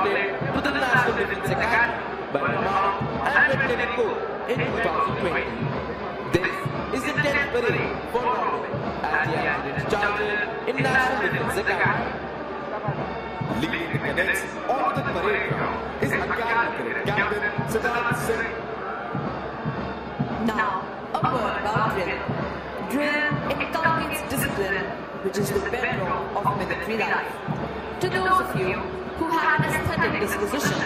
inducted to the National Defense Academy by Command and Lieutenant Code in 2020. This is the 10th parade for Robin as the accident started in National Defence Academy. Leading the cadets onto the parade ground is Academy Cadet Captain Siddharth Singh. Now, a word about drill. Drill inculcates discipline, which is the bedrock of military life. To those of you who have an aesthetic disposition,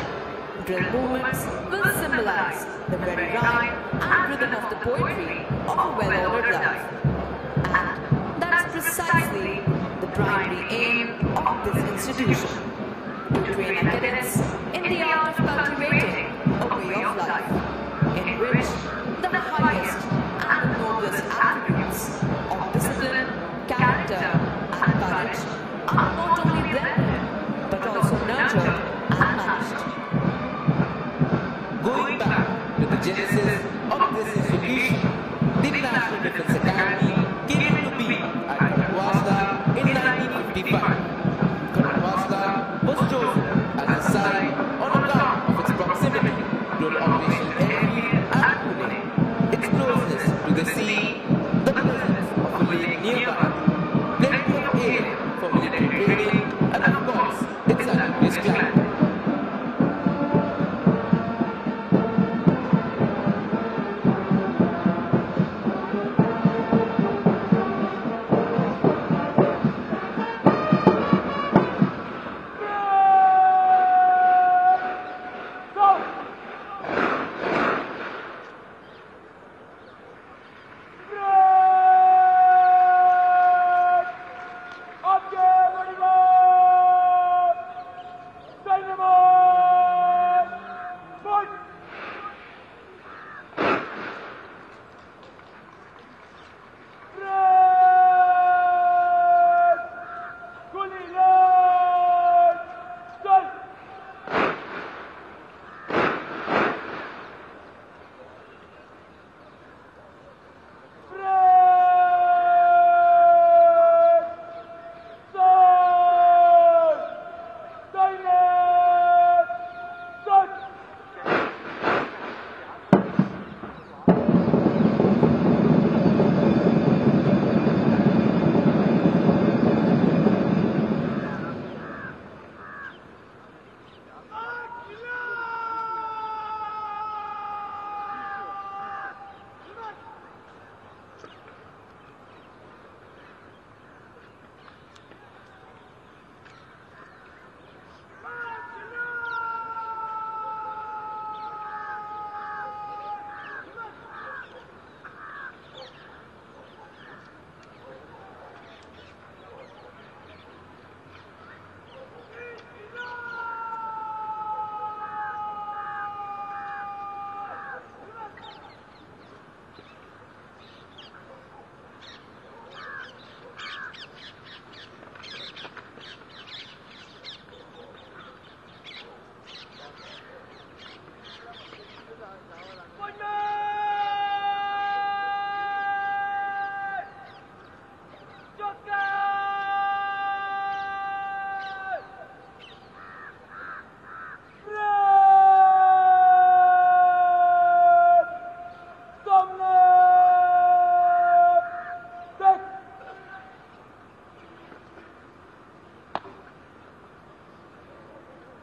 drill movements will symbolize the very rhyme and rhythm of the poetry of a well-ordered life. And that's precisely the primary aim of this institution, to train our cadets in the art of cultivating a way of life, in which the highest and the noblest attributes of discipline, character, and courage are not only blended, but also nurtured and managed. Going back to the genesis of this institution, the National Defense Academy came into being at Karanwasla in 1955. Karanwasla was chosen as a site on account of its proximity to an operational airfield and Pune, its closeness to the sea, the presence of a lake nearby, plenty of area for military training, and of course, its salubrious climate.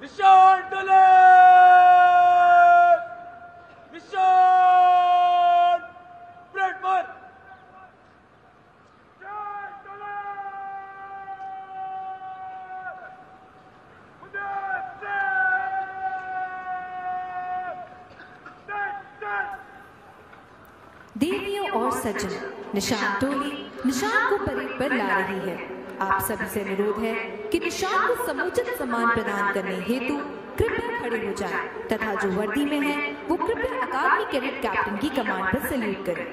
निशान डले, निशान bread पर, निशान डले, देवियों और सज्जन, निशान टोली निशान को परेड पर ला रही है। आप सभी से अनुरोध है कि निशान को समुचित सम्मान प्रदान करने हेतु कृपया खड़े हो जाएं तथा जो वर्दी में है वो कृपया अकादमी कैडेट कैप्टन की कमांड पर सैल्यूट करें।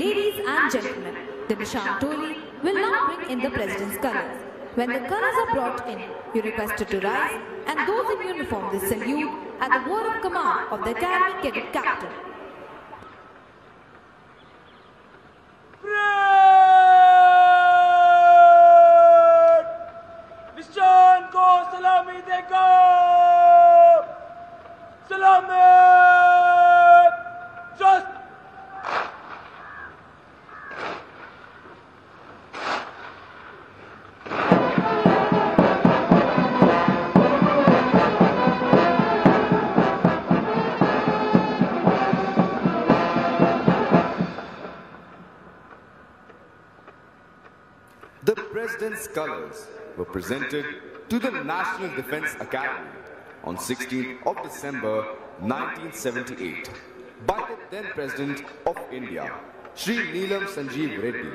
Ladies and gentlemen, the Nishan Toli will now bring in the President's colors. When the colors are brought in, you're requested to rise, and those in uniform will salute at the word of command of the Academy Cadet Captain. निशान को सलामी देगा। President's colors were presented to the National Defence Academy on 16th of December 1978 by the then President of India, Shri Neelam Sanjeev Reddy,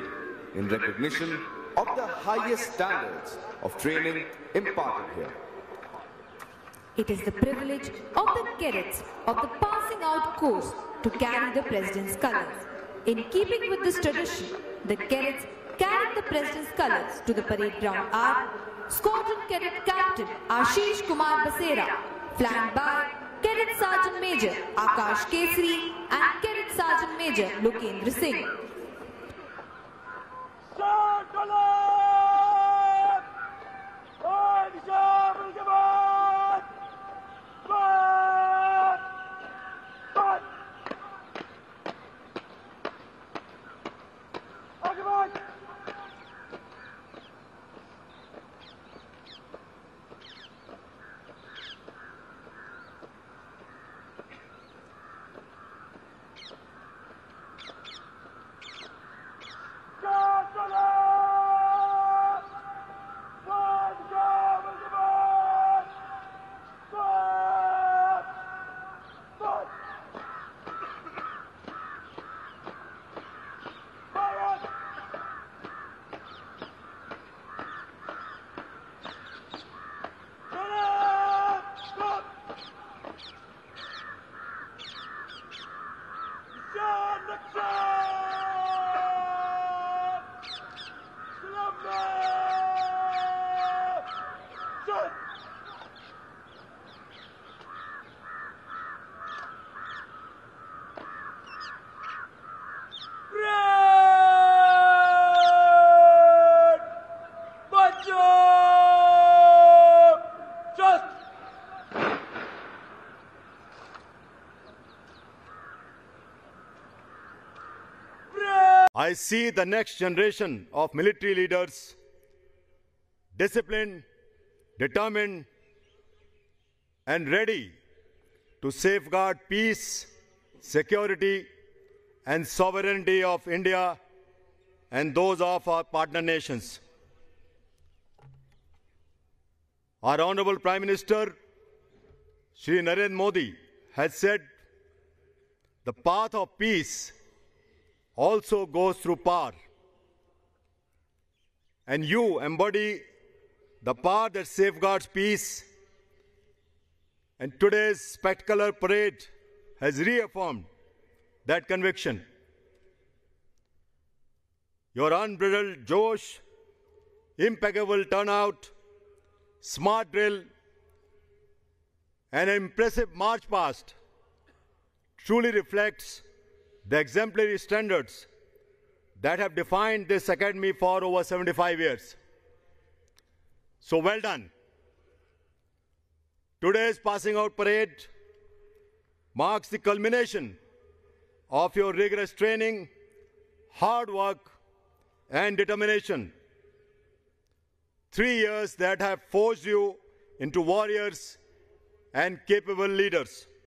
in recognition of the highest standards of training imparted here. It is the privilege of the cadets of the passing out course to carry the President's colors. In keeping with this tradition, the cadets carried the President's colors to the parade ground are Squadron Cadet Captain Ashish Kumar Basera, flanked by Cadet Sergeant Major Akash Kesri and Cadet Sergeant Major Lokendra Singh. I see the next generation of military leaders disciplined, determined, and ready to safeguard peace, security, and sovereignty of India and those of our partner nations. Our Honorable Prime Minister, Shri Narendra Modi, has said the path of peace also goes through power. And you embody the power that safeguards peace. And today's spectacular parade has reaffirmed that conviction. Your unbridled josh, impeccable turnout, smart drill, and an impressive march past truly reflects the exemplary standards that have defined this academy for over 75 years. So well done. Today's passing out parade marks the culmination of your rigorous training, hard work, and determination. 3 years that have forged you into warriors and capable leaders.